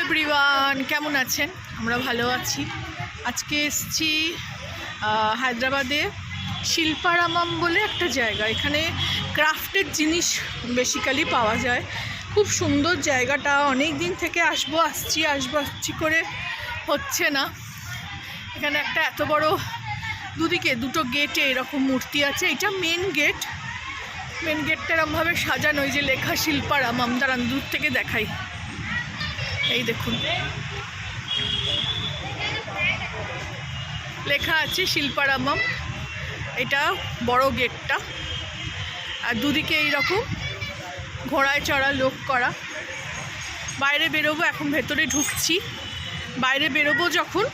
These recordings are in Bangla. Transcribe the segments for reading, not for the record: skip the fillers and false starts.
এভরিওয়ান, কেমন আছেন? আমরা ভালো আছি। আজকে এসেছি হায়দ্রাবাদে শিল্পারামাম বলে একটা জায়গা। এখানে ক্রাফটের জিনিস বেসিক্যালি পাওয়া যায়। খুব সুন্দর জায়গাটা। অনেক দিন থেকে আসছি করে হচ্ছে না। এখানে একটা এত বড় দুদিকে দুটো গেটে এরকম মূর্তি আছে। এটা মেন গেটটা এরকমভাবে সাজানো, ওই যে লেখা শিল্পারামাম। দাঁড়ান দূর থেকে দেখাই। এই দেখুন লেখা আছে শিল্পারামাম। এটা বড় গেটটা, আর দুদিকে এইরকম ঘোড়ায় চড়া লোক করা। বাইরে বেরোবো, এখন ভেতরে ঢুকছি। বাইরে বেরোবো যখন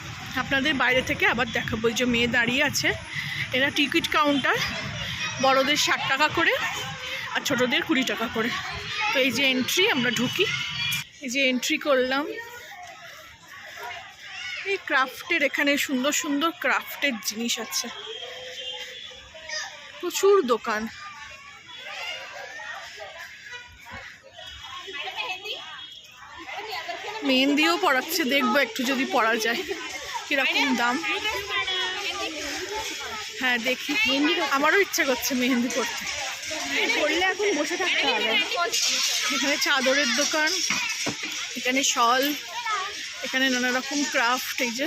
আপনাদের বাইরে থেকে আবার দেখাবো। এই যে মেয়ে দাঁড়িয়ে আছে, এরা টিকিট কাউন্টার। বড়দের 60 টাকা করে আর ছোটদের 20 টাকা করে। তো এই যে এন্ট্রি, আমরা ঢুকি। এই যে এন্ট্রি করলাম। এই ক্রাফটের, এখানে সুন্দর সুন্দর ক্রাফটের জিনিস আছে, প্রচুর দোকান। মেহেন্দিও পড়াচ্ছে, দেখবো একটু যদি পড়া যায় কিরকম দাম। হ্যাঁ দেখি, আমারও ইচ্ছা করছে মেহেন্দি পড়তে। পড়লে এখন বসে থাকতে হবে। এখানে চাদরের দোকান, এখানে শল, এখানে নানা রকম ক্রাফট। এই যে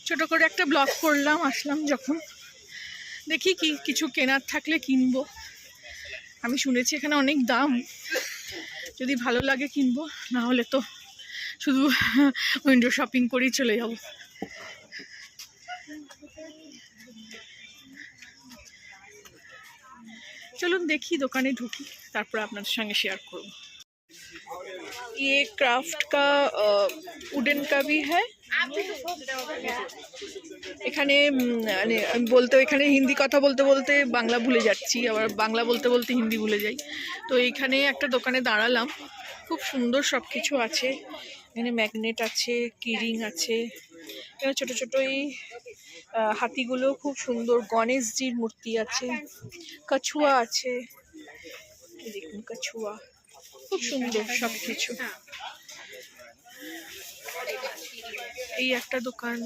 ছোট করে একটা ব্লগ করলাম, আসলাম যখন। দেখি কিছু কেনার থাকলে কিনবো। আমি শুনেছি এখানে অনেক দাম, যদি ভালো লাগে কিনবো, না হলে তো শুধু উইন্ডো শপিং করেই চলে যাব। চলুন দেখি, দোকানে ঢুকি, তারপর আপনাদের সঙ্গে শেয়ার করব। ये क्राफ्ट का वुडन का भी है। এখানে বলতে, এখানে হিন্দি কথা বলতে বলতে বাংলা ভুলে যাচ্ছি, আবার বাংলা বলতে বলতে হিন্দি ভুলে যাই। তো এইখানে একটা দোকানে দাঁড়ালাম, খুব সুন্দর সব কিছু আছে। এখানে ম্যাগনেট আছে, কিরিং আছে, এখানে ছোটো ছোটো এই হাতিগুলো খুব সুন্দর। গণেশজির মূর্তি আছে, কছুয়া আছে, দেখুন কছুয়া, খুব সুন্দর সব কিছু। এই একটা দোকান,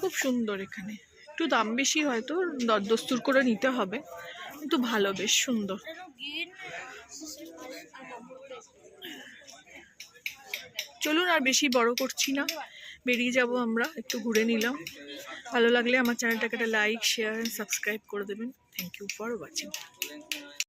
খুব সুন্দর। এখানে একটু দাম বেশি, হয়তো দরদস্তুর করে নিতে হবে, কিন্তু ভালো, বেশ সুন্দর। চলুন, আর বেশি বড় করছি না, বেরিয়ে যাব আমরা। একটু ঘুরে নিলাম। ভালো লাগলে আমার চ্যানেলটাকে একটা লাইক, শেয়ার, সাবস্ক্রাইব করে দেবেন। Thank you for watching.